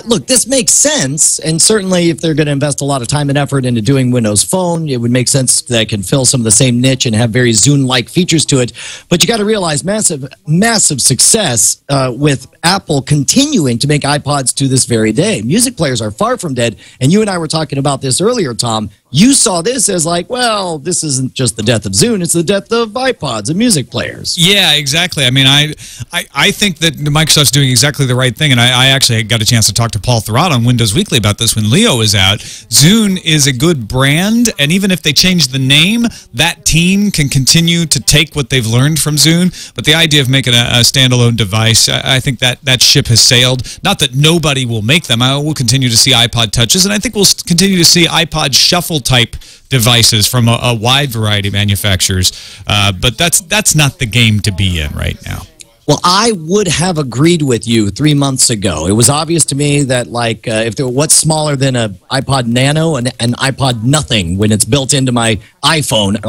Look, this makes sense, and certainly if they're going to invest a lot of time and effort into doing Windows Phone, it would make sense that it can fill some of the same niche and have very Zune-like features to it. But you got to realize massive success with Apple continuing to make iPods to this very day. Music players are far from dead, and you and I were talking about this earlier, Tom. You saw this as like, well, this isn't just the death of Zune, it's the death of iPods and music players. Yeah, exactly. I mean, I think that Microsoft's doing exactly the right thing, and I actually got a chance to talk to Paul Thurrott on Windows Weekly about this when Leo was out. Zune is a good brand, and even if they change the name, that team can continue to take what they've learned from Zune. But the idea of making a standalone device, I think that ship has sailed. Not that nobody will make them. I will continue to see iPod Touches, and I think we'll continue to see iPod Shuffle type devices from a wide variety of manufacturers. But that's not the game to be in right now. Well, I would have agreed with you 3 months ago. It was obvious to me that, like, if there, what's smaller than an iPod Nano and an iPod Nothing when it's built into my iPhone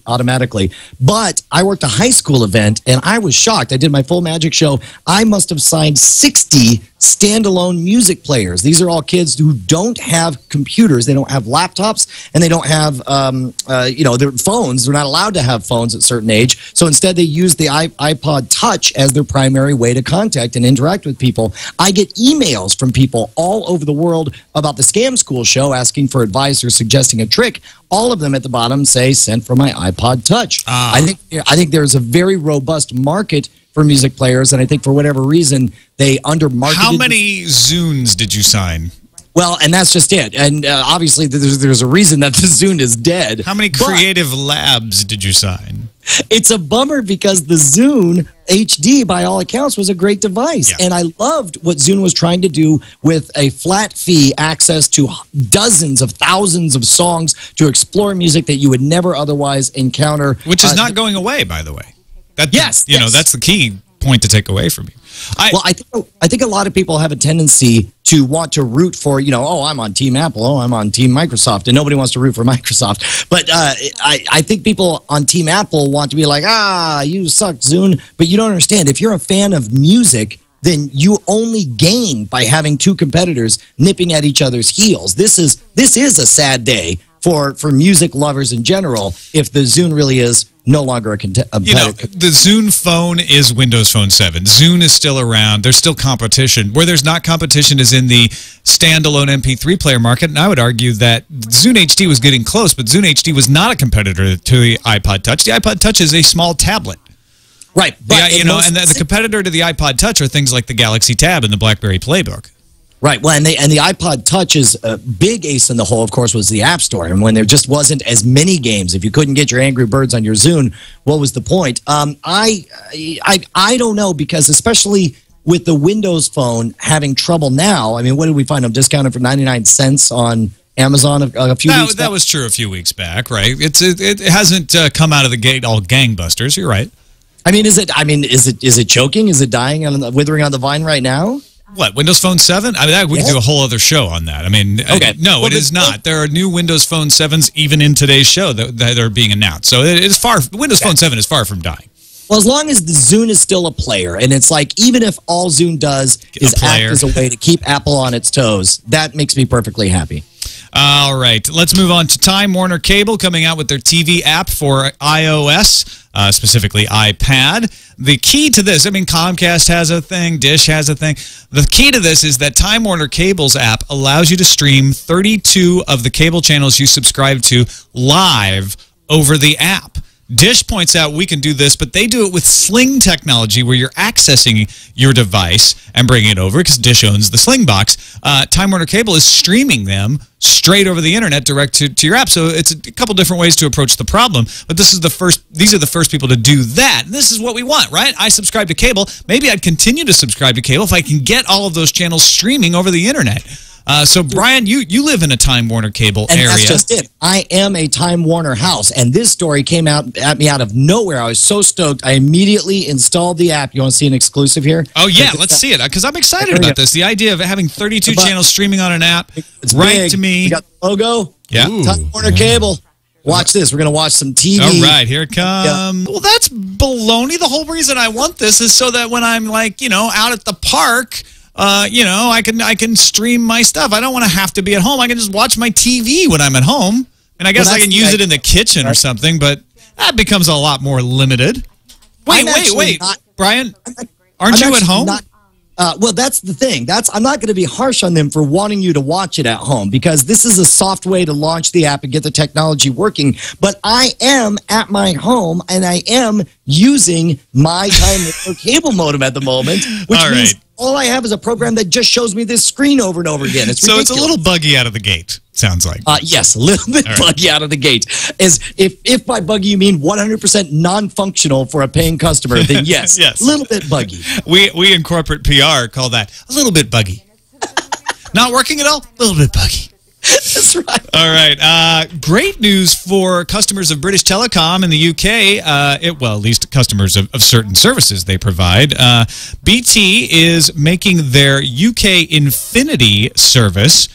automatically. But I worked a high school event, and I was shocked. I did my full Magic show. I must have signed 60 standalone music players. These are all kids who don't have computers. They don't have laptops, and they don't have, their phones. They're not allowed to have phones at a certain age. So instead, they use the iPod Touch as their primary way to contact and interact with people. I get emails from people all over the world about the Scam School show asking for advice or suggesting a trick. All of them at the bottom say, sent for my iPod Touch. I think there's a very robust market for music players, and I think for whatever reason, they undermarketed. How many Zunes did you sign? Well, and that's just it. And obviously, there's a reason that the Zune is dead. How many Creative Labs did you sign? It's a bummer because the Zune HD, by all accounts, was a great device. Yeah. And I loved what Zune was trying to do with a flat fee access to dozens of thousands of songs to explore music that you would never otherwise encounter. Which is not going away, by the way. Yes. That's the key point to take away from you. I think a lot of people have a tendency to want to root for, oh, I'm on Team Apple, oh, I'm on Team Microsoft, and nobody wants to root for Microsoft. But I think people on Team Apple want to be like, you suck, Zune. But you don't understand. If you're a fan of music, then you only gain by having two competitors nipping at each other's heels. This is a sad day for music lovers in general if the Zune really is no longer a competitor. The Zune Phone is Windows Phone 7. Zune is still around. There's still competition. Where there's not competition is in the standalone MP3 player market, and I would argue that Zune HD was getting close, but Zune HD was not a competitor to the iPod Touch. The iPod Touch is a small tablet. Right. But and the competitor to the iPod Touch are things like the Galaxy Tab and the BlackBerry Playbook. Right. Well, and the iPod Touch's big ace in the hole, of course, was the App Store. And when there just wasn't as many games, if you couldn't get your Angry Birds on your Zune, what was the point? I don't know, because especially with the Windows Phone having trouble now, I mean, what did we find them discounted for 99 cents on Amazon a few weeks back? That was true a few weeks back, right? It hasn't come out of the gate all gangbusters. You're right. I mean, is it choking? Is it dying withering on the vine right now? What, Windows Phone 7? I mean, we could do a whole other show on that. I mean, okay. No, it is not. There are new Windows Phone 7s even in today's show that are being announced. So it is Windows Phone 7 is far from dying. Well, as long as the Zune is still a player, and it's like, even if all Zune does is act as a way to keep Apple on its toes, that makes me perfectly happy. All right, let's move on to Time Warner Cable coming out with their TV app for iOS, specifically iPad. The key to this, I mean, Comcast has a thing, Dish has a thing. The key to this is that Time Warner Cable's app allows you to stream 32 of the cable channels you subscribe to live over the app. Dish points out we can do this, but they do it with Sling technology, where you're accessing your device and bringing it over, because Dish owns the Sling box. Time Warner Cable is streaming them straight over the internet direct to your app. So it's a couple different ways to approach the problem, but these are the first people to do that. And this is what we want, right? I subscribe to cable. Maybe I'd continue to subscribe to cable if I can get all of those channels streaming over the internet. So, Brian, you live in a Time Warner Cable area. And that's just it. I am a Time Warner house, and this story came out at me out of nowhere. I was so stoked. I immediately installed the app. You want to see an exclusive here? Oh, yeah, let's see it, because I'm excited about this. The idea of having 32 channels streaming on an app, it's right big. to me. You got the logo? Yeah. Time Warner Cable. Watch this. We're going to watch some TV. All right, here it comes. Yeah. Well, that's baloney. The whole reason I want this is so that when I'm, like, out at the park, I can stream my stuff. I don't want to have to be at home. I can just watch my TV when I'm at home. And I guess I can use it in the kitchen or something, but that becomes a lot more limited. Wait, Brian, aren't you at home? Well, that's the thing. I'm not going to be harsh on them for wanting you to watch it at home, because this is a soft way to launch the app and get the technology working. But I am at my home, and I am using my Time Warner cable modem at the moment, which means all I have is a program that just shows me this screen over and over again. It's ridiculous. So it's a little buggy out of the gate, sounds like. Yes, a little bit buggy out of the gate. If by buggy you mean 100% non-functional for a paying customer, then yes, yes, a little bit buggy. We in corporate PR call that a little bit buggy. Not working at all? A little bit buggy. That's right. All right. Great news for customers of British Telecom in the UK. At least customers of certain services they provide. BT is making their UK Infinity service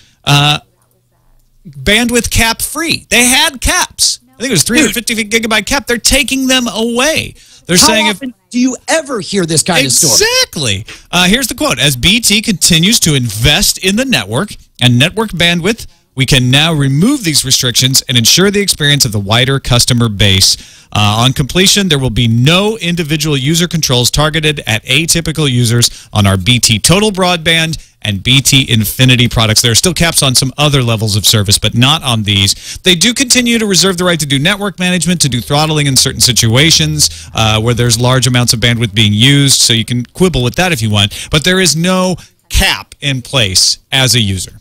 bandwidth cap free. They had caps. I think it was 350 gigabyte cap. They're taking them away. They're saying often do you ever hear this kind of story? Exactly. Here's the quote. As BT continues to invest in the network and network bandwidth, we can now remove these restrictions and ensure the experience of the wider customer base. On completion, there will be no individual user controls targeted at atypical users on our BT Total Broadband and BT Infinity products. There are still caps on some other levels of service, but not on these. They do continue to reserve the right to do network management, to do throttling in certain situations where there's large amounts of bandwidth being used, so you can quibble with that if you want. But there is no cap in place as a user.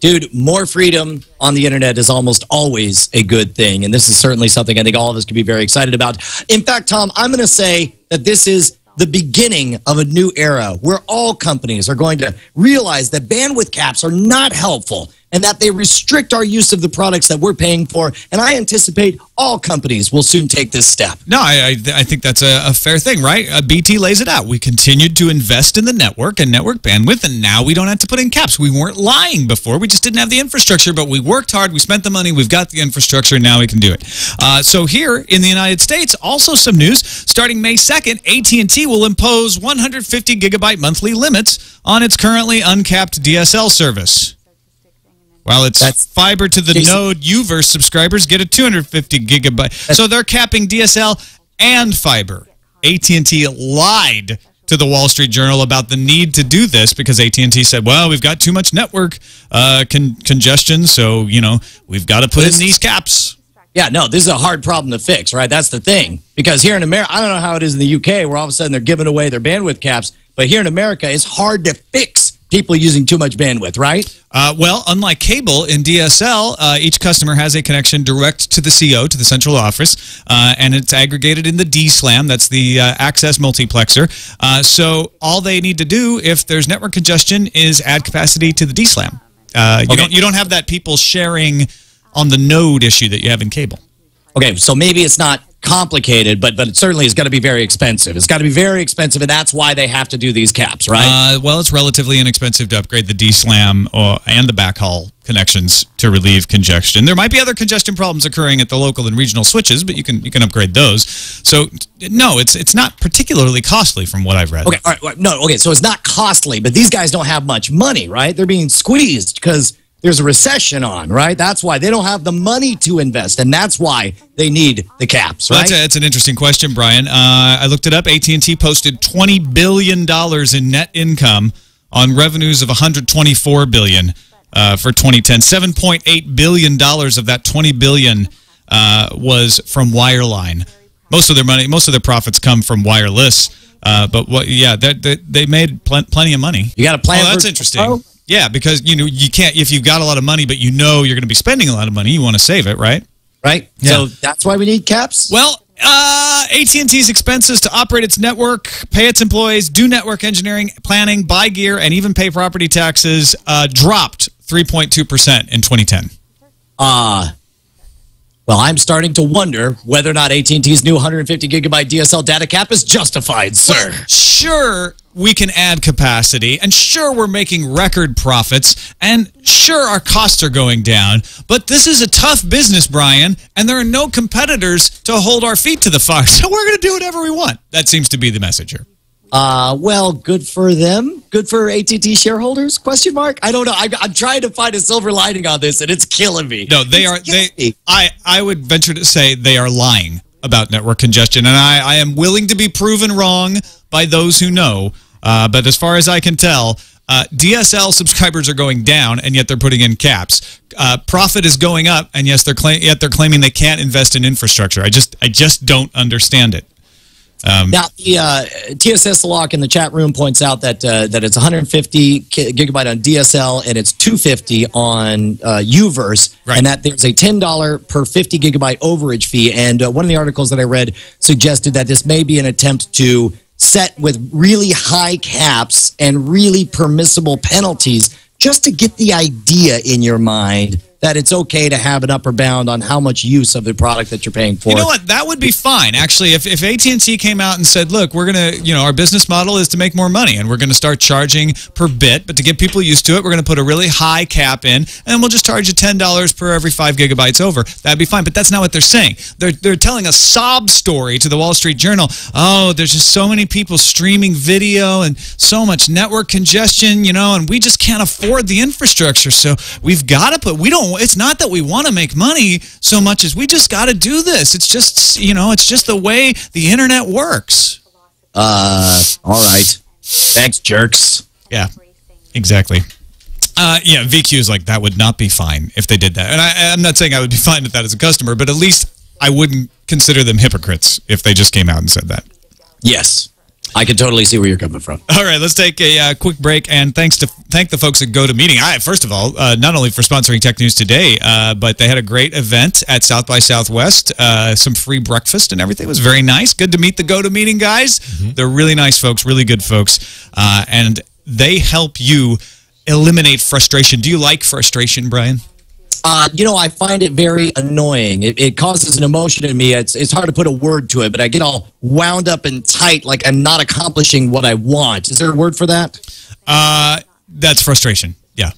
Dude, more freedom on the internet is almost always a good thing, and this is certainly something I think all of us can be very excited about. In fact, Tom, I'm going to say that this is the beginning of a new era where all companies are going to realize that bandwidth caps are not helpful and that they restrict our use of the products that we're paying for. And I anticipate all companies will soon take this step. No, I think that's a fair thing, right? BT lays it out. We continued to invest in the network and network bandwidth, and now we don't have to put in caps. We weren't lying before. We just didn't have the infrastructure, but we worked hard. We spent the money. We've got the infrastructure, and now we can do it. So here in the United States, also some news. Starting May 2nd, AT&T will impose 150 gigabyte monthly limits on its currently uncapped DSL service. While it's fiber to the node UVerse subscribers get a 250 gigabyte. So they're capping DSL and fiber. AT&T lied to the Wall Street Journal about the need to do this because AT&T said, well, we've got too much network congestion, so, we've got to put in these caps. Yeah, no, this is a hard problem to fix, right? That's the thing. Because here in America, I don't know how it is in the UK where all of a sudden they're giving away their bandwidth caps, but here in America, it's hard to fix people using too much bandwidth, right? Well, unlike cable, in DSL, each customer has a connection direct to the CO, to the central office, and it's aggregated in the DSLAM. That's the access multiplexer. So all they need to do if there's network congestion is add capacity to the DSLAM. You don't have that people sharing on the node issue that you have in cable. Okay, so maybe it's not complicated, but it certainly is going to be very expensive. It's got to be very expensive, and that's why they have to do these caps, right? Well, it's relatively inexpensive to upgrade the DSLAM and the backhaul connections to relieve congestion. There might be other congestion problems occurring at the local and regional switches, but you can upgrade those. So, no, it's not particularly costly from what I've read. Okay, all right, no, okay, so it's not costly, but these guys don't have much money, right? They're being squeezed because there's a recession on, right? That's why they don't have the money to invest, and that's why they need the caps, right? That's an interesting question, Brian. I looked it up. AT&T posted $20 billion in net income on revenues of $124 billion for 2010. $7.8 billion of that $20 billion was from wireline. Most of their money, most of their profits come from wireless. But they made plenty of money. You got a plan? Oh, that's interesting. Yeah, because you can't, if you've got a lot of money, but you're going to be spending a lot of money, you want to save it, right? Right. Yeah. So that's why we need caps. Well, AT&T's expenses to operate its network, pay its employees, do network engineering, planning, buy gear, and even pay property taxes dropped 3.2% in 2010. Well, I'm starting to wonder whether or not AT&T's new 150 gigabyte DSL data cap is justified, sir. Sure, we can add capacity, and sure, we're making record profits, and sure, our costs are going down, but this is a tough business, Brian, and there are no competitors to hold our feet to the fire, so we're going to do whatever we want. That seems to be the message here. Well, good for them. Good for AT&T shareholders? Question mark. I don't know. I'm trying to find a silver lining on this, and it's killing me. No, they are. I would venture to say they are lying about network congestion, and I am willing to be proven wrong by those who know. But as far as I can tell, DSL subscribers are going down, and yet they're putting in caps. Profit is going up, and yes, yet they're claiming they can't invest in infrastructure. I just don't understand it. Now, the TSS Lock in the chat room points out that it's 150 gigabyte on DSL and it's 250 on Uverse, right, and that there's a $10 per 50 gigabyte overage fee. And one of the articles that I read suggested that this may be an attempt to set with really high caps and really permissible penalties just to get the idea in your mind that it's okay to have an upper bound on how much use of the product that you're paying for. You know what? That would be fine. Actually, if AT&T came out and said, look, we're going to, our business model is to make more money, and we're going to start charging per bit, but to get people used to it, we're going to put a really high cap in, and we'll just charge you $10 per every 5 gigabytes over. That'd be fine, but that's not what they're saying. They're telling a sob story to the Wall Street Journal. Oh, there's just so many people streaming video and so much network congestion, and we just can't afford the infrastructure, so we've got to it's not that we want to make money so much as we just got to do this. It's just, it's just the way the internet works. All right. Thanks, jerks. Yeah, exactly. Yeah, VQ is like, that would not be fine if they did that. And I'm not saying I would be fine with that as a customer, but at least I wouldn't consider them hypocrites if they just came out and said that. Yes. I can totally see where you're coming from. All right, let's take a quick break, and thank the folks at GoToMeeting. First of all, not only for sponsoring Tech News Today, but they had a great event at South by Southwest, some free breakfast and everything. It was very nice. Good to meet the GoToMeeting guys. Mm-hmm. They're really nice folks, really good folks, and they help you eliminate frustration. Do you like frustration, Brian? I find it very annoying. It causes an emotion in me. It's hard to put a word to it, but I get all wound up and tight like I'm not accomplishing what I want. Is there a word for that? That's frustration. Yeah.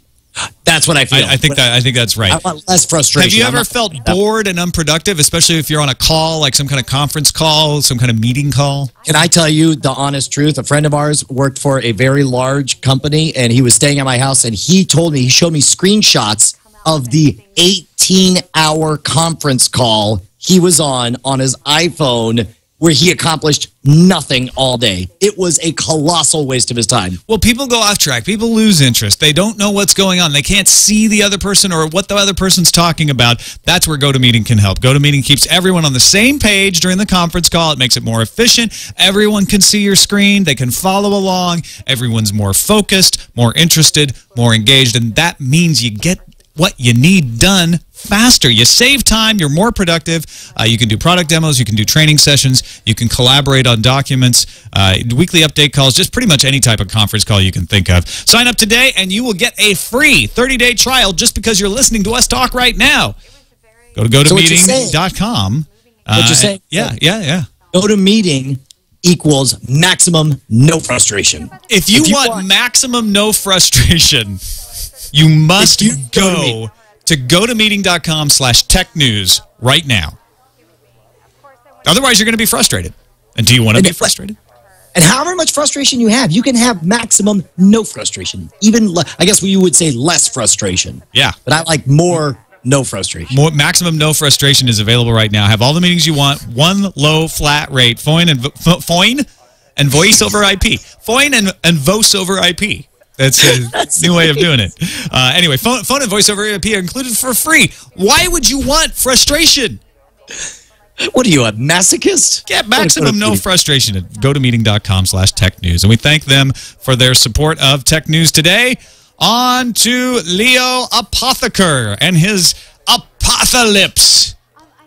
That's what I feel. I think that's right. I want less frustration. Have you ever felt bored and unproductive, especially if you're on a call, like some kind of conference call, some kind of meeting call? Can I tell you the honest truth? A friend of ours worked for a very large company, and he was staying at my house, and he showed me screenshots of the 18-hour conference call he was on his iPhone where he accomplished nothing all day. It was a colossal waste of his time. Well, people go off track. People lose interest. They don't know what's going on. They can't see the other person or what the other person's talking about. That's where GoToMeeting can help. GoToMeeting keeps everyone on the same page during the conference call. It makes it more efficient. Everyone can see your screen. They can follow along. Everyone's more focused, more interested, more engaged, and that means you get what you need done faster. You save time. You're more productive. You can do product demos. You can do training sessions. You can collaborate on documents, weekly update calls, just pretty much any type of conference call you can think of. Sign up today, and you will get a free 30-day trial just because you're listening to us talk right now. Go to GoToMeeting.com. What you're saying? Yeah. GoToMeeting equals maximum no frustration. If you want maximum no frustration, you must go to GoToMeeting.com/technews right now. Otherwise, you're going to be frustrated. And do you want to be frustrated? And however much frustration you have, you can have maximum no frustration. Even, I guess you would say less frustration. Yeah. But I like more no frustration. Maximum no frustration is available right now. Have all the meetings you want. One low flat rate. Foin and voice over IP. Foin and voice over IP. That's a new way of doing it. Anyway, phone and voice over IP are included for free. Why would you want frustration? What are you, a masochist? Get maximum no frustration at GoToMeeting.com/technews. And we thank them for their support of Tech News Today. On to Leo Apotheker and his Apocalypse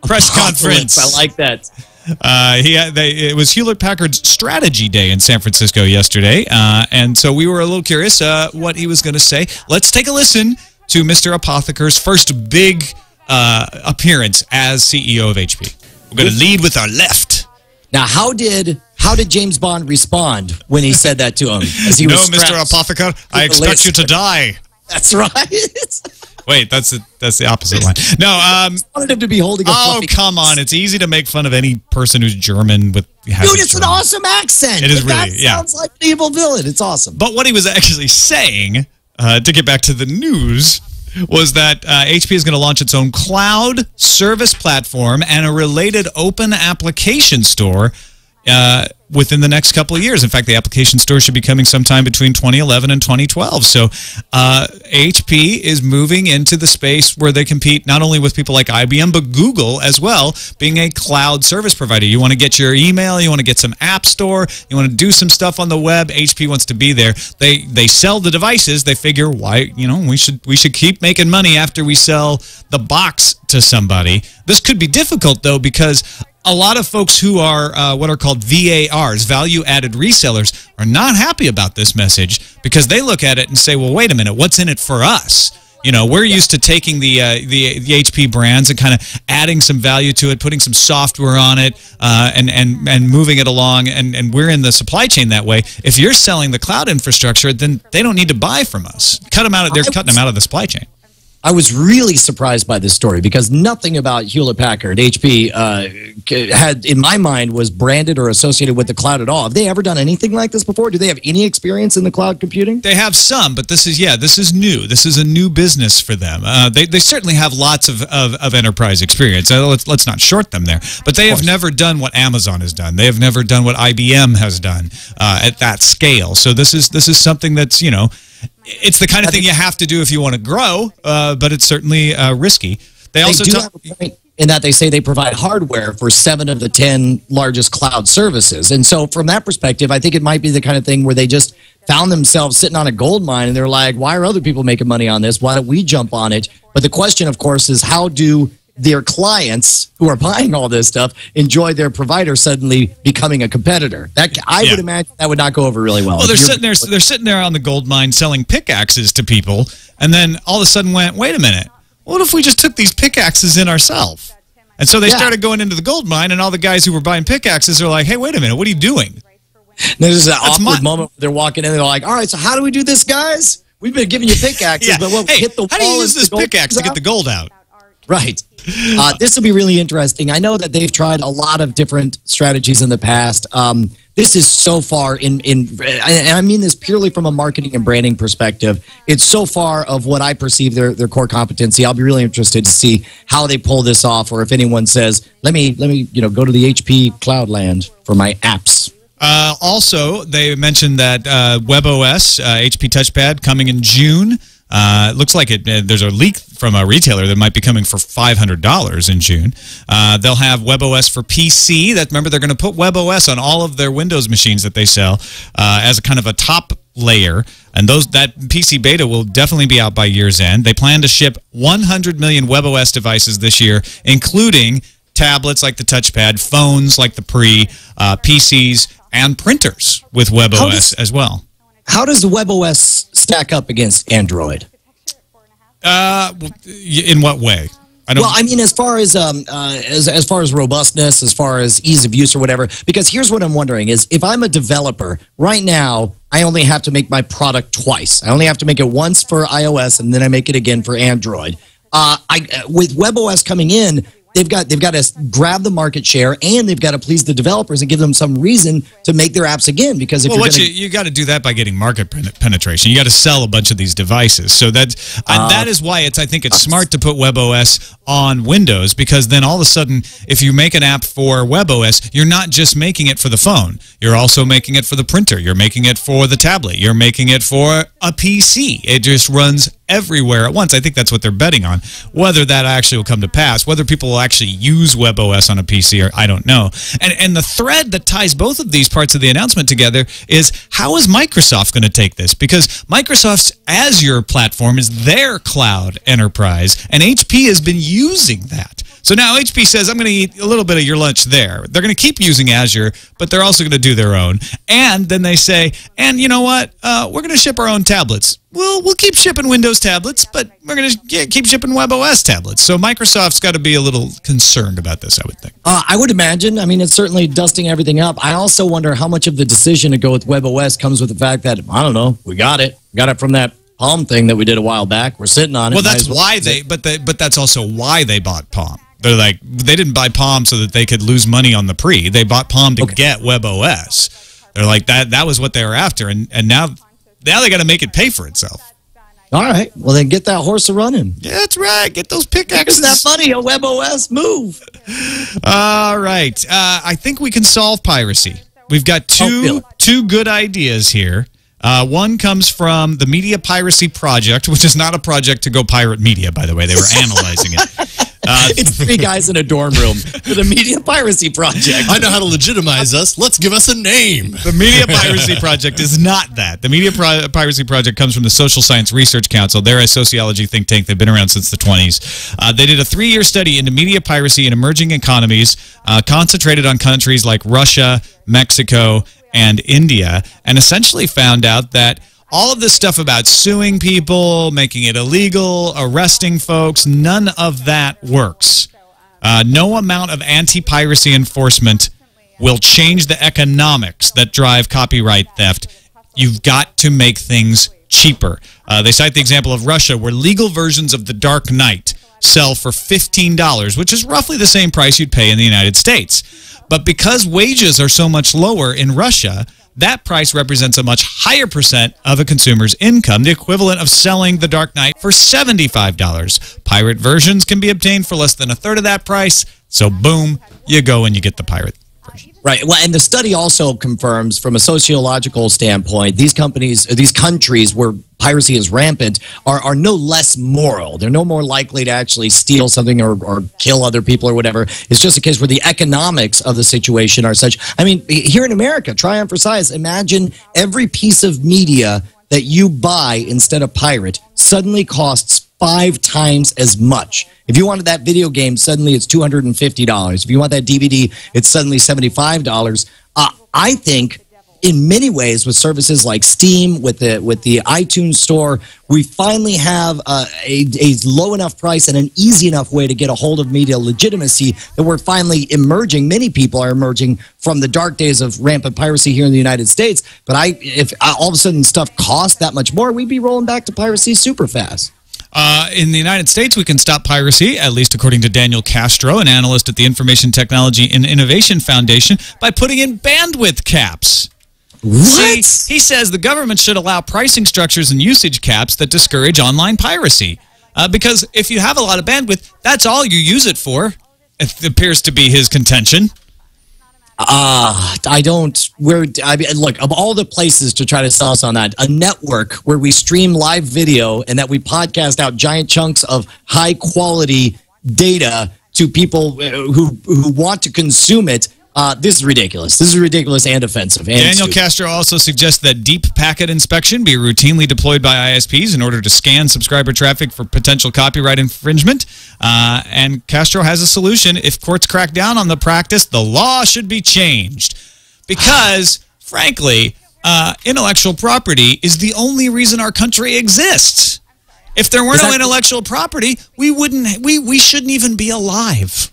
press conference. I like that. It was Hewlett-Packard's Strategy Day in San Francisco yesterday, and so we were a little curious what he was going to say. Let's take a listen to Mr. Apotheker's first big appearance as CEO of HP. We're going to lead with our left. Now, how did James Bond respond when he said that to him? As he was Mr. Apotheker, I expect you to die. That's right. Wait, that's the opposite line. No, I wanted him to be holding a fluffy come on. It's easy to make fun of any person who's German with. Dude, it's an awesome accent. It is really, yeah. Sounds like an evil villain. It's awesome. But what he was actually saying, to get back to the news, was that HP is going to launch its own cloud service platform and a related open application store within the next couple of years. In fact, the application store should be coming sometime between 2011 and 2012. So HP is moving into the space where they compete not only with people like IBM, but Google as well, being a cloud service provider. You want to get your email, you want to get some app store, you want to do some stuff on the web, HP wants to be there. They sell the devices. They figure, why, we should keep making money after we sell the box to somebody. This could be difficult, though, because a lot of folks who are what are called VARs, value-added resellers, are not happy about this message because they look at it and say, well, wait a minute, what's in it for us? We're used to taking the HP brands and kind of adding some value to it, putting some software on it, and moving it along, and we're in the supply chain that way. If you're selling the cloud infrastructure, then they don't need to buy from us. They're cutting them out of the supply chain. I was really surprised by this story because nothing about Hewlett-Packard, HP, had, in my mind, was branded or associated with the cloud at all. Have they ever done anything like this before? Do they have any experience in the cloud computing? They have some, but this is new. This is a new business for them. They certainly have lots of enterprise experience. Let's not short them there. But they have never done what Amazon has done. They have never done what IBM has done at that scale. So this is something that's, it's the kind of thing you have to do if you want to grow, but it's certainly risky. They also do have a point in that they say they provide hardware for 7 of the 10 largest cloud services. And so from that perspective, I think it might be the kind of thing where they just found themselves sitting on a gold mine and they're like, why are other people making money on this? Why don't we jump on it? But the question, of course, is how do their clients who are buying all this stuff enjoy their provider suddenly becoming a competitor? I would imagine that would not go over really well. Well, they're sitting there on the gold mine selling pickaxes to people, and then all of a sudden went, wait a minute, what if we just took these pickaxes in ourselves? And so they started going into the gold mine, and all the guys who were buying pickaxes are like, hey, wait a minute, what are you doing? There's that awkward moment where they're walking in and they're like, all right, so how do we do this, guys? We've been giving you pickaxes, but we'll hit the wall. How do you use this pickaxe to get the gold out? Right. This will be really interesting. I know that they've tried a lot of different strategies in the past. This is so far and I mean this purely from a marketing and branding perspective. It's so far of what I perceive their core competency. I'll be really interested to see how they pull this off, or if anyone says, let me go to the HP Cloudland for my apps. Also, they mentioned that WebOS, HP Touchpad, coming in June. It looks like there's a leak from a retailer that might be coming for $500 in June. They'll have WebOS for PC. Remember, they're going to put WebOS on all of their Windows machines that they sell as a kind of a top layer. And that PC beta will definitely be out by year's end. They plan to ship 100 million WebOS devices this year, including tablets like the touchpad, phones like the PCs, and printers with WebOS as well. How does the WebOS stack up against Android? In what way? Well, I mean, as far as robustness, as far as ease of use or whatever. Because here's what I'm wondering: is if I'm a developer right now, I only have to make my product twice. I only have to make it once for iOS, and then I make it again for Android. With WebOS coming in, they've got to grab the market share, and they've got to please the developers and give them some reason to make their apps again. Because if you got to do that by getting market penetration. You got to sell a bunch of these devices. So that is why I think it's smart to put WebOS on Windows, because then all of a sudden, if you make an app for WebOS, you're not just making it for the phone. You're also making it for the printer. You're making it for the tablet. You're making it for a PC. It just runs everywhere at once. I think that's what they're betting on. Whether that actually will come to pass, whether people will actually use WebOS on a PC, or I don't know. And the thread that ties both of these parts of the announcement together is, how is Microsoft going to take this? Because Microsoft's Azure platform is their cloud enterprise, and HP has been using that. So now HP says, I'm going to eat a little bit of your lunch there. They're going to keep using Azure, but they're also going to do their own. And then they say, and you know what? We're going to ship our own tablets. We'll keep shipping Windows tablets, but we're going to keep shipping WebOS tablets. So Microsoft's got to be a little concerned about this, I would think. I would imagine. I mean, it's certainly dusting everything up. I also wonder how much of the decision to go with WebOS comes with the fact that, I don't know, we got it. Got it from that Palm thing that we did a while back. We're sitting on it. Well, that's why but that's also why they bought Palm. They're like, they didn't buy Palm so that they could lose money on the pre. They bought Palm to get WebOS. They're like, that was what they were after, and now they got to make it pay for itself. All right. Well, then get that horse a running. Yeah, that's right. Get those pickaxes. Get that money, a WebOS move. All right. I think we can solve piracy. We've got two good ideas here. One comes from the Media Piracy Project, which is not a project to go pirate media, by the way. They were analyzing it. It's three guys in a dorm room for the Media Piracy Project. I know how to legitimize us. Let's give us a name. The Media Piracy Project is not that. The Media Piracy Project comes from the Social Science Research Council. They're a sociology think tank. They've been around since the 20s. They did a 3-year study into media piracy in emerging economies, concentrated on countries like Russia, Mexico, and India, and essentially found out that all of this stuff about suing people, making it illegal, arresting folks, none of that works. No amount of anti-piracy enforcement will change the economics that drive copyright theft. You've got to make things cheaper. They cite the example of Russia, where legal versions of The Dark Knight sell for $15, which is roughly the same price you'd pay in the United States. But because wages are so much lower in Russia, that price represents a much higher percent of a consumer's income, the equivalent of selling The Dark Knight for $75. Pirate versions can be obtained for less than a third of that price, so boom, you go and you get the pirate version. Right. Well, and the study also confirms, from a sociological standpoint, these countries where piracy is rampant are no less moral. They're no more likely to actually steal something or kill other people or whatever. It's just a case where the economics of the situation are such. I mean, here in America, try on for size. Imagine every piece of media that you buy instead of pirate suddenly costs 5 times as much. If you wanted that video game, suddenly it's $250. If you want that DVD, it's suddenly $75. I think in many ways, with services like Steam, with the iTunes Store, we finally have a low enough price and an easy enough way to get a hold of media legitimacy that we're finally emerging. Many people are emerging from the dark days of rampant piracy here in the United States. But if all of a sudden stuff costs that much more, we'd be rolling back to piracy super fast. In the United States, we can stop piracy, at least according to Daniel Castro, an analyst at the Information Technology and Innovation Foundation, by putting in bandwidth caps. What? See, he says the government should allow pricing structures and usage caps that discourage online piracy. Because if you have a lot of bandwidth, that's all you use it for. It appears to be his contention. Look, of all the places to try to sell us on that, a network where we stream live video and that we podcast out giant chunks of high quality data to people who want to consume it. This is ridiculous. This is ridiculous and offensive. And Daniel Castro also suggests that deep packet inspection be routinely deployed by ISPs in order to scan subscriber traffic for potential copyright infringement. And Castro has a solution. If courts crack down on the practice, the law should be changed. Because, frankly, intellectual property is the only reason our country exists. If there were no intellectual property, we shouldn't even be alive.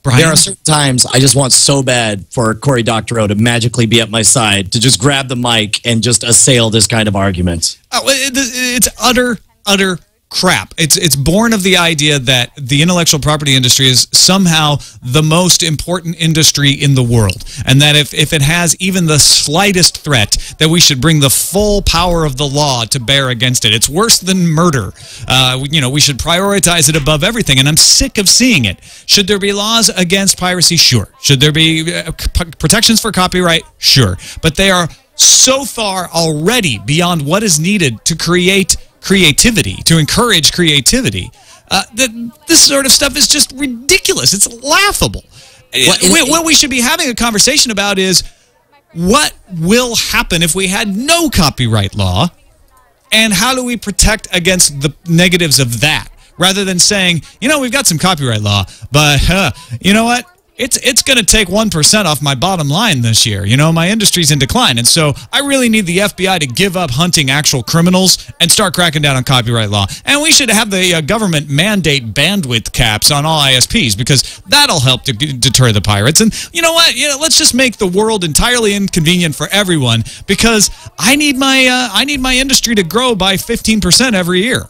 Brian? There are certain times I just want so bad for Cory Doctorow to magically be at my side, to just grab the mic and just assail this kind of argument. Oh, it's utter crap. It's born of the idea that the intellectual property industry is somehow the most important industry in the world, and that if it has even the slightest threat, that we should bring the full power of the law to bear against it. It's worse than murder. We should prioritize it above everything, and I'm sick of seeing it. Should there be laws against piracy? Sure. Should there be protections for copyright? Sure. But they are so far already beyond what is needed to create creativity, to encourage creativity. This sort of stuff is just ridiculous. It's laughable. What we should be having a conversation about is what will happen if we had no copyright law, and how do we protect against the negatives of that, rather than saying, we've got some copyright law, but you know what? it's going to take 1% off my bottom line this year. You know, my industry's in decline. And so I really need the FBI to give up hunting actual criminals and start cracking down on copyright law. And we should have the government mandate bandwidth caps on all ISPs, because that'll help to deter the pirates. And you know what? Let's just make the world entirely inconvenient for everyone, because I need my industry to grow by 15% every year.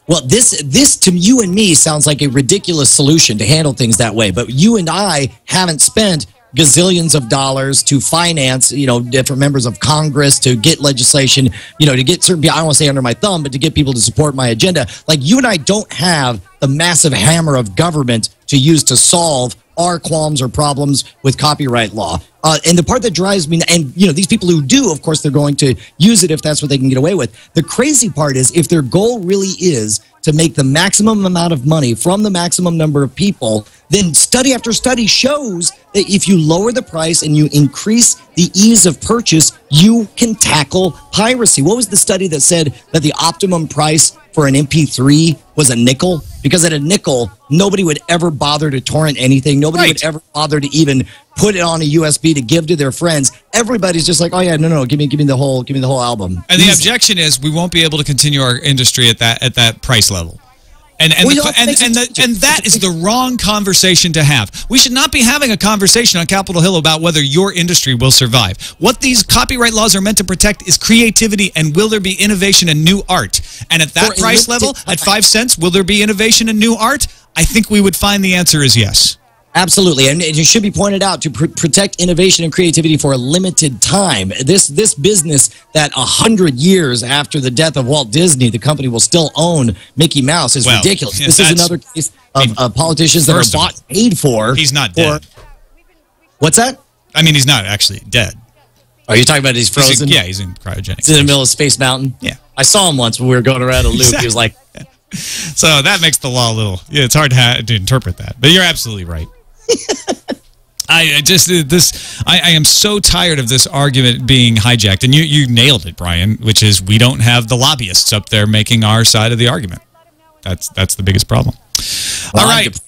Well, this to you and me sounds like a ridiculous solution to handle things that way. But you and I haven't spent gazillions of dollars to finance, different members of Congress to get legislation, to get certain people, I don't want to say under my thumb, but to get people to support my agenda. Like, you and I don't have the massive hammer of government to use to solve our qualms or problems with copyright law. And the part that drives me, and these people who do, of course, they're going to use it if that's what they can get away with. The crazy part is, if their goal really is to make the maximum amount of money from the maximum number of people, then study after study shows that if you lower the price and you increase the ease of purchase, you can tackle piracy. What was the study that said that the optimum price for an MP3 was a nickel? Because at a nickel, nobody would ever bother to torrent anything. Nobody would ever bother to even put it on a USB to give to their friends. Everybody's just like, oh yeah, no, give me the whole album. And the objection is, we won't be able to continue our industry at that price level. And that is the wrong conversation to have. We should not be having a conversation on Capitol Hill about whether your industry will survive. What these copyright laws are meant to protect is creativity, and will there be innovation and new art? And at that price level, at 5 cents, will there be innovation and new art? I think we would find the answer is yes. Absolutely, and it should be pointed out, to protect innovation and creativity for a limited time. This business that 100 years after the death of Walt Disney, the company will still own Mickey Mouse is ridiculous. This is another case of politicians that are bought and paid for. He's not dead. What's that? I mean, he's not actually dead. Are you talking about he's frozen? He's in cryogenic. He's in the middle of Space Mountain? Yeah. I saw him once when we were going around a loop. Exactly. He was like... So that makes the law a little... Yeah, it's hard to interpret that. But you're absolutely right. I am so tired of this argument being hijacked, and you nailed it, Brian, which is, we don't have the lobbyists up there making our side of the argument. That's the biggest problem. All right.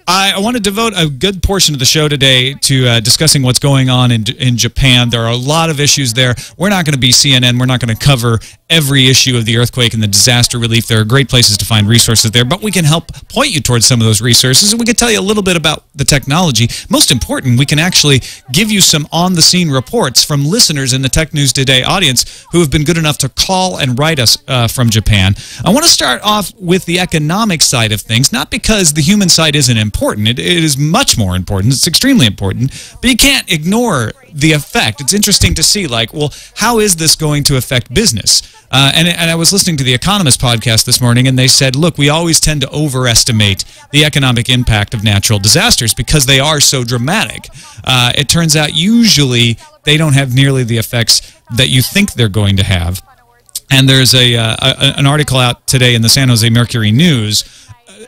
I want to devote a good portion of the show today to discussing what's going on in Japan. There are a lot of issues there. We're not going to be CNN. We're not going to cover every issue of the earthquake and the disaster relief. There are great places to find resources there, but we can help point you towards some of those resources, and we can tell you a little bit about the technology. Most important, we can actually give you some on-the-scene reports from listeners in the Tech News Today audience who have been good enough to call and write us from Japan. I want to start off with the economic side of things, not because the human side isn't important. It is much more important. It's extremely important, but you can't ignore the effect. It's interesting to see, like, well, how is this going to affect business? And I was listening to the Economist podcast this morning, and they said, look, we always tend to overestimate the economic impact of natural disasters because they are so dramatic. It turns out usually they don't have nearly the effects that you think they're going to have. And there's an article out today in the San Jose Mercury News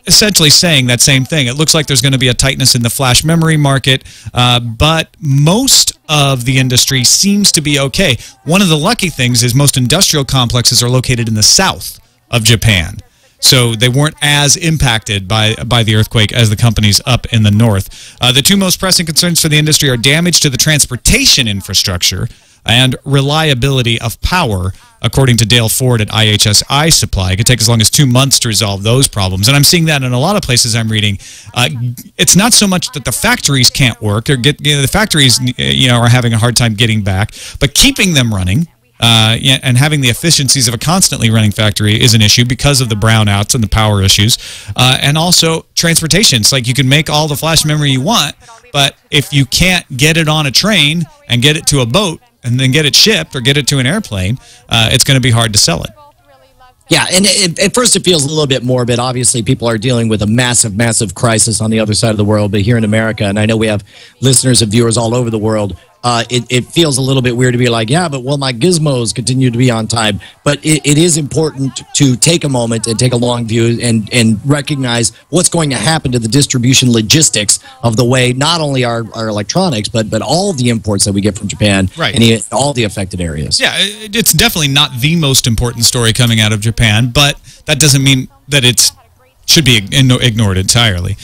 essentially saying that same thing. It looks like there's going to be a tightness in the flash memory market, but most of the industry seems to be okay. One of the lucky things is most industrial complexes are located in the south of Japan, so they weren't as impacted by the earthquake as the companies up in the north. The two most pressing concerns for the industry are damage to the transportation infrastructure and reliability of power, according to Dale Ford at IHS Supply. It could take as long as 2 months to resolve those problems. And I'm seeing that in a lot of places I'm reading. It's not so much that the factories can't work, or the factories are having a hard time getting back, but keeping them running and having the efficiencies of a constantly running factory is an issue because of the brownouts and the power issues. And also transportation. It's like you can make all the flash memory you want, but if you can't get it on a train and get it to a boat, and then get it shipped or get it to an airplane, it's going to be hard to sell it. Yeah, and at first it feels a little bit morbid. Obviously, people are dealing with a massive, massive crisis on the other side of the world. But here in America, and I know we have listeners and viewers all over the world, it feels a little bit weird to be like, yeah, but well, my gizmos continue to be on time. But it is important to take a moment and take a long view and recognize what's going to happen to the distribution logistics of the way not only our electronics, but all the imports that we get from Japan, right, and all the affected areas. Yeah, it's definitely not the most important story coming out of Japan, but that doesn't mean that it's should be ignored entirely.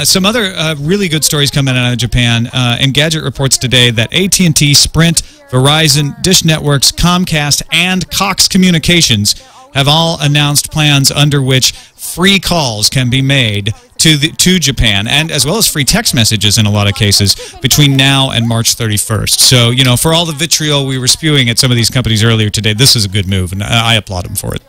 Some other really good stories coming out of Japan. Engadget reports today that AT&T, Sprint, Verizon, Dish Networks, Comcast, and Cox Communications have all announced plans under which free calls can be made to Japan, and as well as free text messages in a lot of cases between now and March 31st. So, you know, for all the vitriol we were spewing at some of these companies earlier today, this is a good move, and I applaud them for it.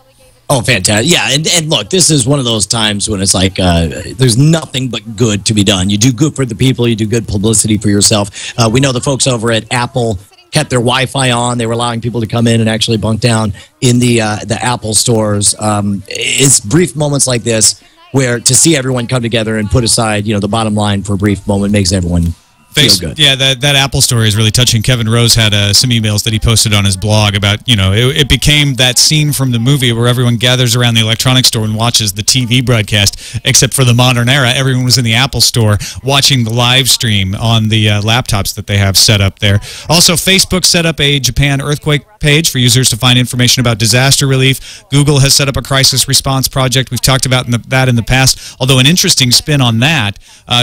Oh, fantastic. Yeah, and look, this is one of those times when it's like there's nothing but good to be done. You do good for the people. You do good publicity for yourself. We know the folks over at Apple kept their Wi-Fi on. They were allowing people to come in and actually bunk down in the Apple stores. It's brief moments like this where to see everyone come together and put aside, you know, the bottom line for a brief moment makes everyone feel good. Yeah, that Apple story is really touching. Kevin Rose had some emails that he posted on his blog about, you know, it became that scene from the movie where everyone gathers around the electronics store and watches the TV broadcast, except for the modern era. Everyone was in the Apple store watching the live stream on the laptops that they have set up there. Also, Facebook set up a Japan earthquake page for users to find information about disaster relief. Google has set up a crisis response project. We've talked about that in the past, although an interesting spin on that,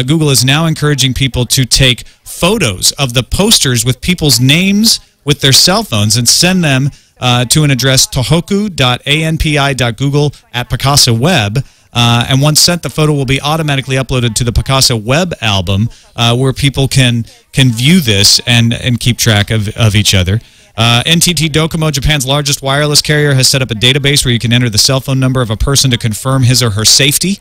Google is now encouraging people to take photos of the posters with people's names with their cell phones and send them to an address tohoku.anpi.google@Picasa and once sent, the photo will be automatically uploaded to the Picasa web album where people can view this and keep track of each other. NTT Docomo, Japan's largest wireless carrier, has set up a database where you can enter the cell phone number of a person to confirm his or her safety.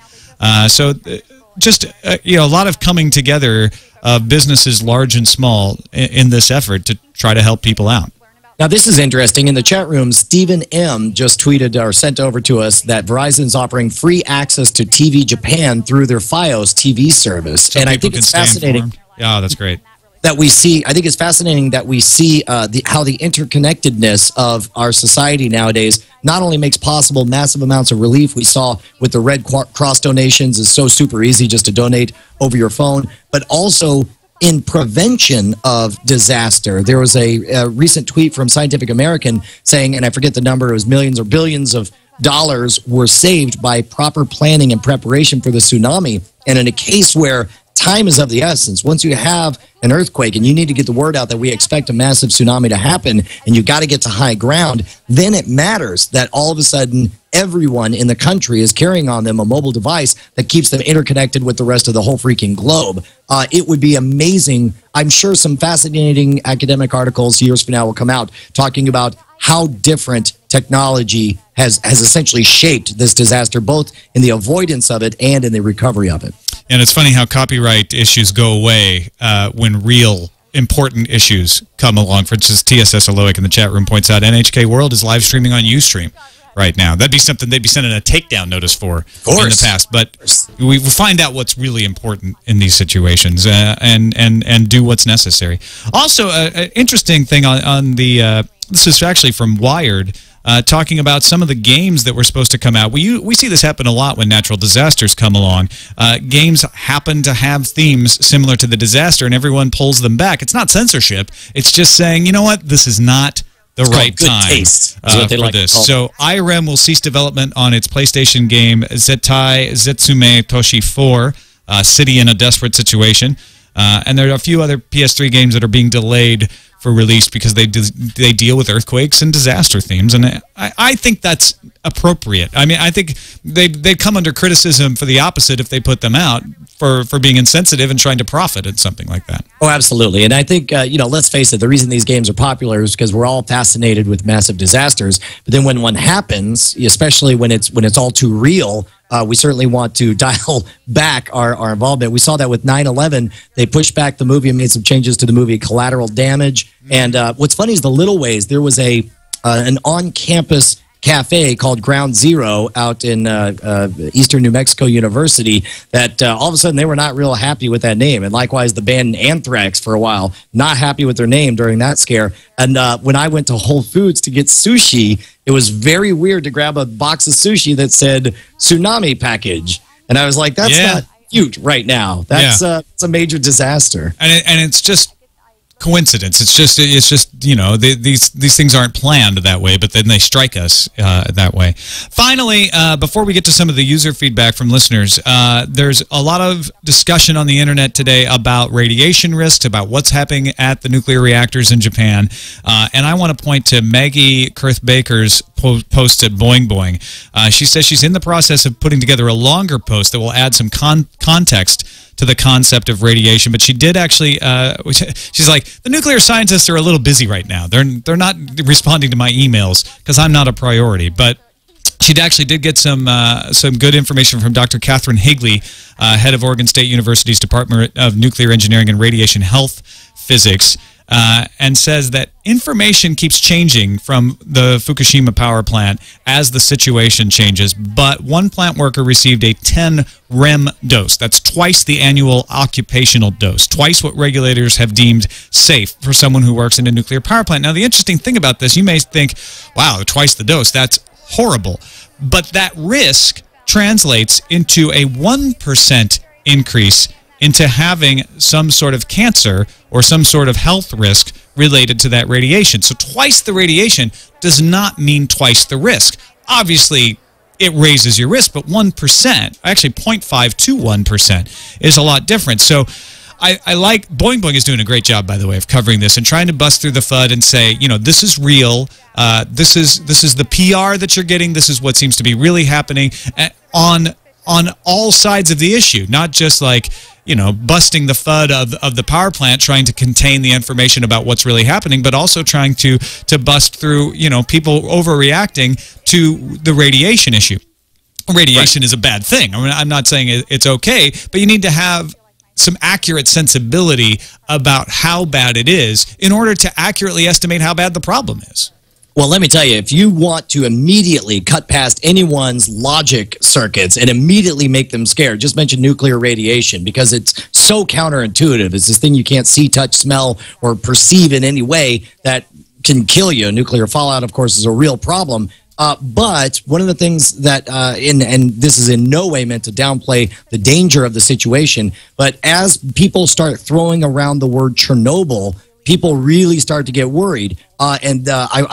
Just you know, a lot of coming together of businesses large and small in this effort to try to help people out. Now, this is interesting. In the chat room, Stephen M. just tweeted or sent over to us that Verizon's offering free access to TV Japan through their Fios TV service. So and I think it's fascinating. Yeah, that's great. That we see, I think it's fascinating that we see how the interconnectedness of our society nowadays not only makes possible massive amounts of relief. We saw with the Red Cross donations, it's so super easy just to donate over your phone, but also in prevention of disaster. There was a recent tweet from Scientific American saying, and I forget the number, it was millions or billions of dollars were saved by proper planning and preparation for the tsunami. And in a case where time is of the essence, once you have an earthquake and you need to get the word out that we expect a massive tsunami to happen and you got to get to high ground, then it matters that all of a sudden everyone in the country is carrying on them a mobile device that keeps them interconnected with the rest of the whole freaking globe. It would be amazing. I'm sure some fascinating academic articles years from now will come out talking about how different technology has essentially shaped this disaster, both in the avoidance of it and in the recovery of it. And it's funny how copyright issues go away when real important issues come along. For instance, TSS Aloic in the chat room points out NHK World is live streaming on Ustream right now. That'd be something they'd be sending a takedown notice for in the past. But we find out what's really important in these situations and do what's necessary. Also, an interesting thing on the this is actually from Wired. Talking about some of the games that were supposed to come out. We see this happen a lot when natural disasters come along. Games happen to have themes similar to the disaster, and everyone pulls them back. It's not censorship. It's just saying, you know what, this is not the right time for this. So IREM will cease development on its PlayStation game Zettai Zetsume Toshi 4, City in a Desperate Situation. And there are a few other PS3 games that are being delayed for release because they deal with earthquakes and disaster themes, and I think that's appropriate. I mean, I think they'd come under criticism for the opposite if they put them out for being insensitive and trying to profit at something like that. Oh, absolutely. And I think, you know, let's face it, the reason these games are popular is because we're all fascinated with massive disasters. But then when one happens, especially when it's all too real, we certainly want to dial back our involvement. We saw that with 9/11. They pushed back the movie and made some changes to the movie Collateral Damage. And what's funny is the little ways. There was an on-campus cafe called Ground Zero out in Eastern New Mexico University that all of a sudden they were not real happy with that name. And likewise, the band Anthrax for a while, not happy with their name during that scare. And when I went to Whole Foods to get sushi, it was very weird to grab a box of sushi that said tsunami package. And I was like, that's not cute right now. That's it's a major disaster. And it's just coincidence. It's just these things aren't planned that way, but then they strike us that way. Finally, before we get to some of the user feedback from listeners, there's a lot of discussion on the internet today about radiation risks, about what's happening at the nuclear reactors in Japan, and I want to point to Maggie Kurth-Baker's post at Boing Boing. She says she's in the process of putting together a longer post that will add some context to the concept of radiation, but she did actually. She's like, the nuclear scientists are a little busy right now. They're not responding to my emails because I'm not a priority. But she actually did get some good information from Dr. Catherine Higley, head of Oregon State University's Department of Nuclear Engineering and Radiation Health Physics. And says that information keeps changing from the Fukushima power plant as the situation changes, but one plant worker received a 10 REM dose. That's twice the annual occupational dose, twice what regulators have deemed safe for someone who works in a nuclear power plant. Now, the interesting thing about this, you may think, wow, twice the dose, that's horrible. But that risk translates into a 1% increase into having some sort of cancer or some sort of health risk related to that radiation. So twice the radiation does not mean twice the risk. Obviously, it raises your risk, but 1%, actually 0.5 to 1%, is a lot different. So I like, Boing Boing is doing a great job, by the way, of covering this and trying to bust through the FUD and say, this is real. This is the PR that you're getting. This is what seems to be really happening on all sides of the issue, not just like, busting the FUD of the power plant, trying to contain the information about what's really happening, but also trying to bust through, people overreacting to the radiation issue. Radiation is a bad thing. I mean, I'm not saying it's okay, but you need to have some accurate sensibility about how bad it is in order to accurately estimate how bad the problem is. Well, let me tell you, if you want to immediately cut past anyone's logic circuits and immediately make them scared, just mention nuclear radiation because it's so counterintuitive. It's this thing you can't see, touch, smell, or perceive in any way that can kill you. Nuclear fallout, of course, is a real problem. But one of the things that, and this is in no way meant to downplay the danger of the situation, but as people start throwing around the word Chernobyl, people really start to get worried. I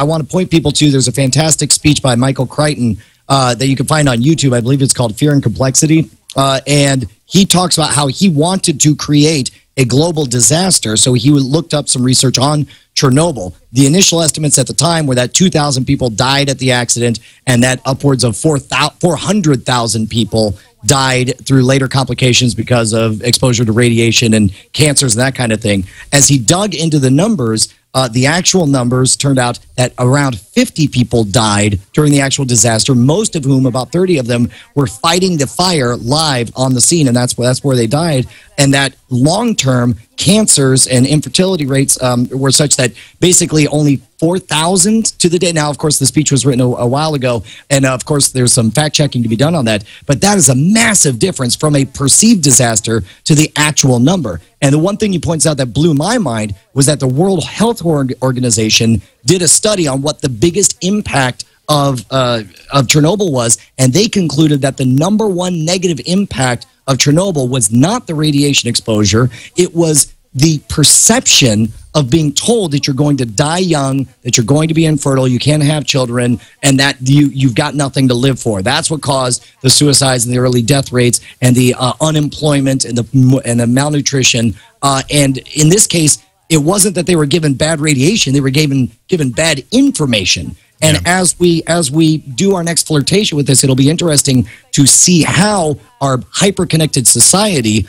want to point people to, there's a fantastic speech by Michael Crichton that you can find on YouTube. I believe it's called Fear and Complexity. And he talks about how he wanted to create a global disaster. So he looked up some research on Chernobyl. The initial estimates at the time were that 2,000 people died at the accident and that upwards of 400,000 people died through later complications because of exposure to radiation and cancers and that kind of thing. As he dug into the numbers, the actual numbers turned out that around 50 people died during the actual disaster, most of whom, about 30 of them, were fighting the fire live on the scene, and that's where they died. And that long-term cancers and infertility rates were such that basically only 4,000 to the day. Now, of course, the speech was written a while ago, and of course, there's some fact-checking to be done on that. But that is a massive difference from a perceived disaster to the actual number. And the one thing he points out that blew my mind was that the World Health Organization did a study on what the biggest impact of Chernobyl was, and they concluded that the number one negative impact of Chernobyl was not the radiation exposure, it was the perception of being told that you're going to die young, that you're going to be infertile, you can't have children, and that you've got nothing to live for. That's what caused the suicides and the early death rates and the unemployment and the malnutrition. And in this case, it wasn't that they were given bad radiation, they were given bad information. And as we do our next flirtation with this, it'll be interesting to see how our hyper-connected society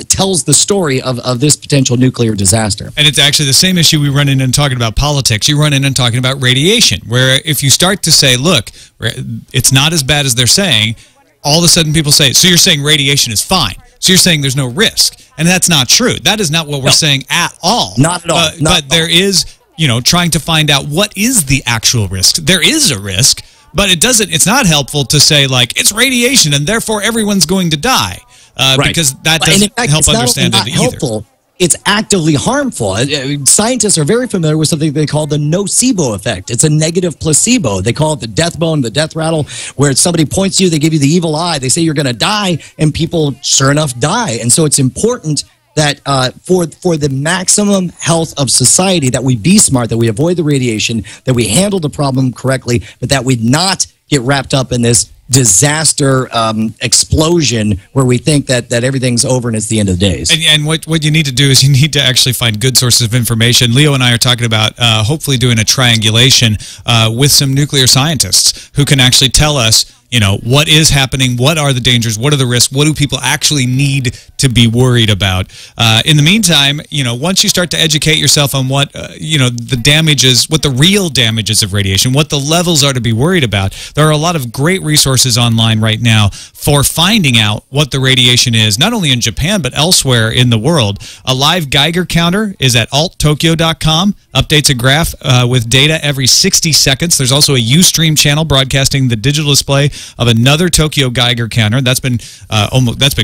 tells the story of this potential nuclear disaster. And it's actually the same issue we run in and talking about politics. You run in and talking about radiation, where if you start to say, look, it's not as bad as they're saying, all of a sudden people say, so you're saying radiation is fine. So you're saying there's no risk. And that's not true. That is not what we're saying at all. Not at all. But there is, trying to find out what is the actual risk. There is a risk, but it's not helpful to say, like, it's radiation and therefore everyone's going to die. Because that doesn't help understand it either. Helpful, it's actively harmful. Scientists are very familiar with something they call the nocebo effect. It's a negative placebo. They call it the death bone, the death rattle, where somebody points you, they give you the evil eye, they say you're going to die, and people, sure enough, die. And so it's important that for the maximum health of society, that we be smart, that we avoid the radiation, that we handle the problem correctly, but that we not get wrapped up in this disaster explosion where we think that everything's over and it's the end of the days. And what you need to do is you need to actually find good sources of information. Leo and I are talking about hopefully doing a triangulation with some nuclear scientists who can actually tell us, you know, what is happening, what are the dangers, what are the risks, what do people actually need to be worried about. In the meantime, you know, once you start to educate yourself on what, you know, the damages, what the real damages of radiation, what the levels are to be worried about, there are a lot of great resources online right now for finding out what the radiation is, not only in Japan, but elsewhere in the world. A live Geiger counter is at alttokyo.com, updates a graph with data every 60 seconds. There's also a Ustream channel broadcasting the digital display of another Tokyo Geiger counter. That's been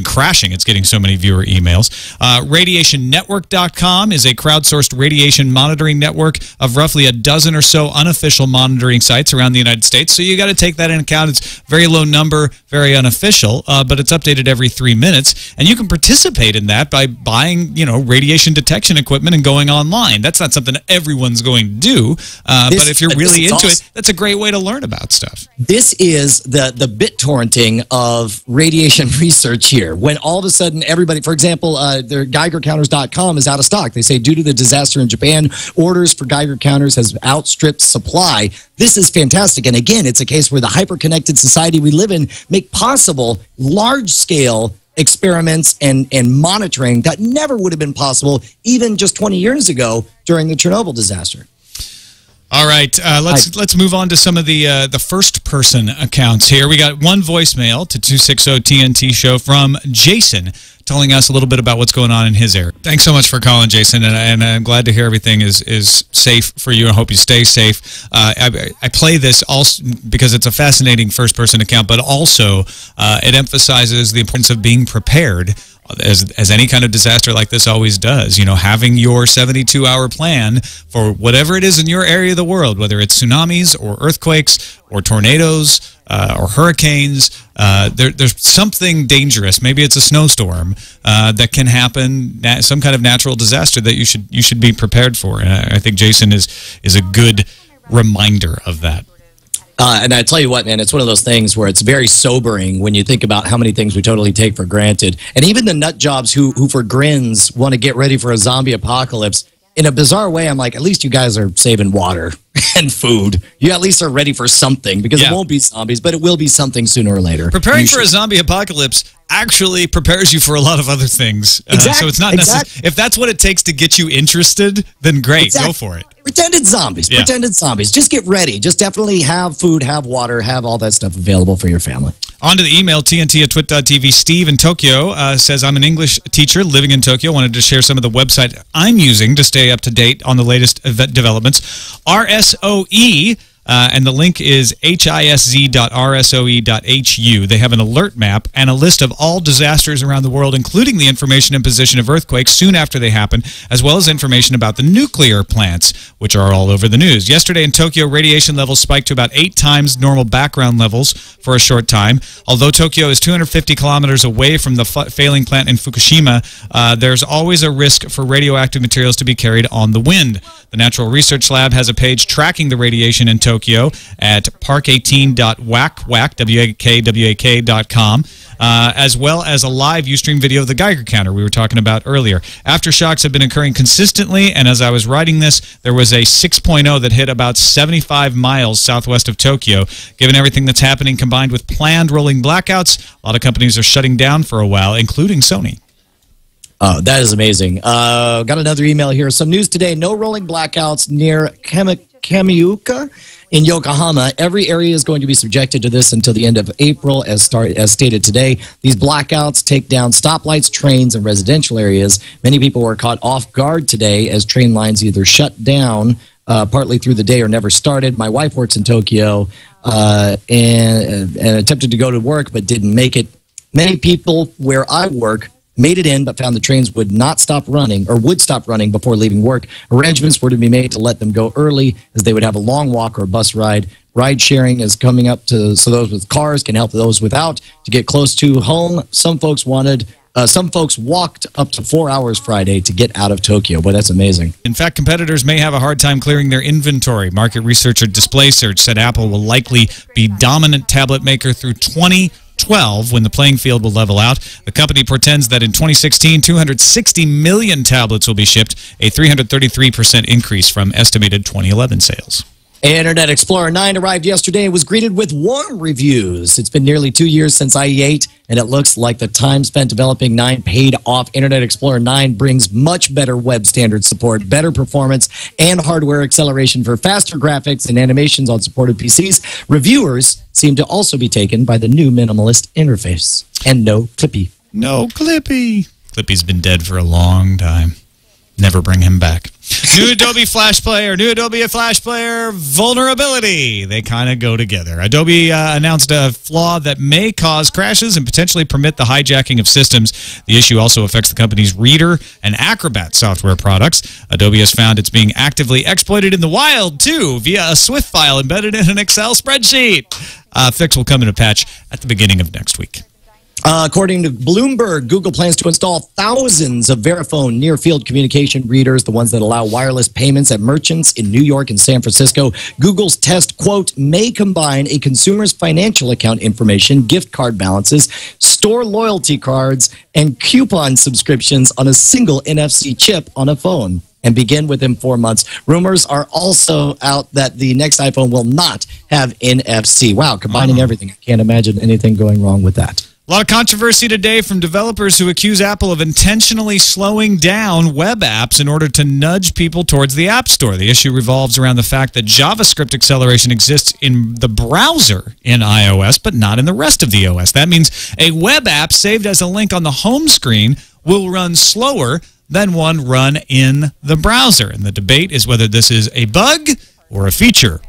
crashing. It's getting so many viewer emails. RadiationNetwork.com is a crowdsourced radiation monitoring network of roughly a dozen or so unofficial monitoring sites around the United States. So you got to take that into account. It's very low number, very unofficial, but it's updated every 3 minutes, and you can participate in that by buying, you know, radiation detection equipment and going online. That's not something everyone's going to do, but if you're really into it, that's a great way to learn about stuff. This is the BitTorrenting of radiation research here. When all of a sudden everybody, for example, their GeigerCounters.com is out of stock. They say due to the disaster in Japan, orders for Geiger counters has outstripped supply. This is fantastic. And again, it's a case where the hyper-connected society we live in make possible large-scale experiments and monitoring that never would have been possible even just 20 years ago during the Chernobyl disaster. All right, let's move on to some of the first-person accounts here. We got one voicemail to 260-TNT show from Jason, telling us a little bit about what's going on in his area. Thanks so much for calling, Jason, and I'm glad to hear everything is safe for you. I hope you stay safe. I play this also because it's a fascinating first-person account, but also it emphasizes the importance of being prepared, as any kind of disaster like this always does. You know, having your 72-hour plan for whatever it is in your area of the world, whether it's tsunamis or earthquakes or tornadoes or hurricanes, there's something dangerous. Maybe it's a snowstorm that can happen, some kind of natural disaster that you should be prepared for. And I think Jason is a good reminder of that. And I tell you what, man, it's one of those things where it's very sobering when you think about how many things we totally take for granted. And even the nut jobs who for grins want to get ready for a zombie apocalypse, in a bizarre way, I'm like, at least you guys are saving water and food. You at least are ready for something, because it won't be zombies, but it will be something sooner or later. Preparing for a zombie apocalypse actually prepares you for a lot of other things. So it's not necessary. If that's what it takes to get you interested, then great, go for it. Pretended zombies. Yeah. Pretended zombies. Just get ready. Just definitely have food, have water, have all that stuff available for your family. On to the email, TNT@twit.tv. Steve in Tokyo says, I'm an English teacher living in Tokyo. Wanted to share some of the website I'm using to stay up to date on the latest developments. RSOE. And the link is hisz.rsoe.hu. They have an alert map and a list of all disasters around the world, including the information and position of earthquakes soon after they happen, as well as information about the nuclear plants, which are all over the news. Yesterday in Tokyo, radiation levels spiked to about 8 times normal background levels for a short time. Although Tokyo is 250 kilometers away from the failing plant in Fukushima, there's always a risk for radioactive materials to be carried on the wind. The Natural Research Lab has a page tracking the radiation in Tokyo at park18.wakwak.com, as well as a live Ustream video of the Geiger counter we were talking about earlier. Aftershocks have been occurring consistently, and as I was writing this, there was a 6.0 that hit about 75 miles southwest of Tokyo. Given everything that's happening combined with planned rolling blackouts, a lot of companies are shutting down for a while, including Sony. Oh, that is amazing. Got another email here. Some news today. No rolling blackouts near Kamiuka in Yokohama. Every area is going to be subjected to this until the end of April, as stated today. These blackouts take down stoplights, trains, and residential areas. Many people were caught off guard today as train lines either shut down partly through the day or never started. My wife works in Tokyo and attempted to go to work but didn't make it. Many people where I work made it in, but found the trains would not stop running, or would stop running before leaving work. Arrangements were to be made to let them go early, as they would have a long walk or a bus ride. Ride sharing is coming up so those with cars can help those without to get close to home. Some folks wanted Some folks walked up to 4 hours Friday to get out of Tokyo. Boy, that's amazing. In fact, competitors may have a hard time clearing their inventory. Market researcher DisplaySearch said Apple will likely be dominant tablet maker through 2012 when the playing field will level out. The company pretends that in 2016, 260 million tablets will be shipped, a 333% increase from estimated 2011 sales. Internet Explorer 9 arrived yesterday and was greeted with warm reviews. It's been nearly 2 years since IE8, and it looks like the time spent developing 9 paid off. Internet Explorer 9 brings much better web standard support, better performance, and hardware acceleration for faster graphics and animations on supported PCs. Reviewers seem to also be taken by the new minimalist interface. And no Clippy. No Clippy. Clippy's been dead for a long time. Never bring him back. New Adobe Flash Player, new Adobe Flash Player vulnerability. They kind of go together. Adobe announced a flaw that may cause crashes and potentially permit the hijacking of systems. The issue also affects the company's Reader and Acrobat software products. Adobe has found it's being actively exploited in the wild, too, via a Swift file embedded in an Excel spreadsheet. Fix will come in a patch at the beginning of next week. According to Bloomberg, Google plans to install thousands of Verifone near-field communication readers, the ones that allow wireless payments at merchants in New York and San Francisco. Google's test, quote, may combine a consumer's financial account information, gift card balances, store loyalty cards, and coupon subscriptions on a single NFC chip on a phone and begin within 4 months. Rumors are also out that the next iPhone will not have NFC. Wow, combining everything. I can't imagine anything going wrong with that. A lot of controversy today from developers who accuse Apple of intentionally slowing down web apps in order to nudge people towards the App Store. The issue revolves around the fact that JavaScript acceleration exists in the browser in iOS, but not in the rest of the OS. That means a web app saved as a link on the home screen will run slower than one run in the browser. And the debate is whether this is a bug or a feature.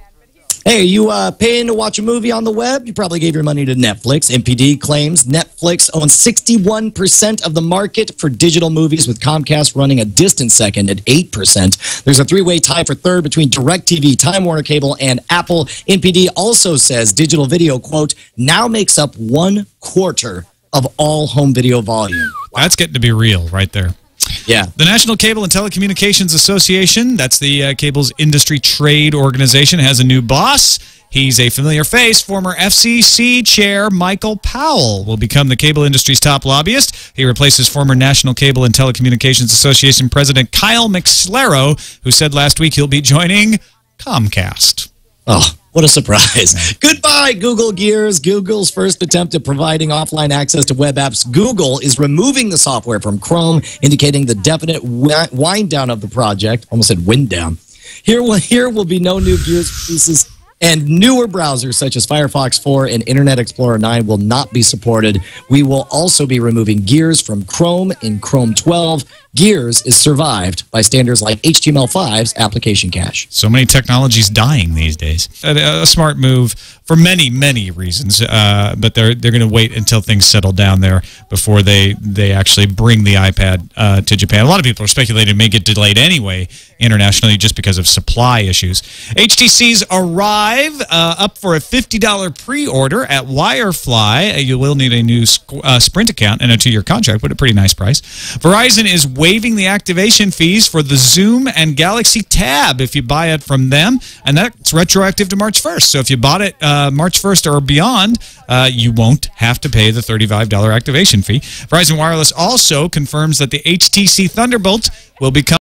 Hey, are you paying to watch a movie on the web? You probably gave your money to Netflix. NPD claims Netflix owns 61% of the market for digital movies, with Comcast running a distant second at 8%. There's a three-way tie for third between DirecTV, Time Warner Cable, and Apple. NPD also says digital video, quote, now makes up 1/4 of all home video volume. That's getting to be real right there. Yeah. The National Cable and Telecommunications Association, that's the cable's industry trade organization, has a new boss. He's a familiar face. Former FCC chair Michael Powell will become the cable industry's top lobbyist. He replaces former National Cable and Telecommunications Association President Kyle McSlero, who said last week he'll be joining Comcast. Oh, what a surprise. Goodbye, Google Gears. Google's first attempt at providing offline access to web apps. Google is removing the software from Chrome, indicating the definite wind down of the project. Almost said wind down. Here will be no new Gears pieces, and newer browsers such as Firefox 4 and Internet Explorer 9 will not be supported. We will also be removing Gears from Chrome in Chrome 12. Gears is survived by standards like HTML5's application cache. So many technologies dying these days. A smart move for many, many reasons, but they're going to wait until things settle down there before they actually bring the iPad to Japan. A lot of people are speculating it may get delayed anyway internationally just because of supply issues. HTC's Arrive up for a $50 pre-order at Wirefly. You will need a new Sprint account and a 2-year contract, but a pretty nice price. Verizon is waiving the activation fees for the Zoom and Galaxy Tab if you buy it from them, and that's retroactive to March 1st. So if you bought it March 1st or beyond, you won't have to pay the $35 activation fee. Verizon Wireless also confirms that the HTC Thunderbolt will become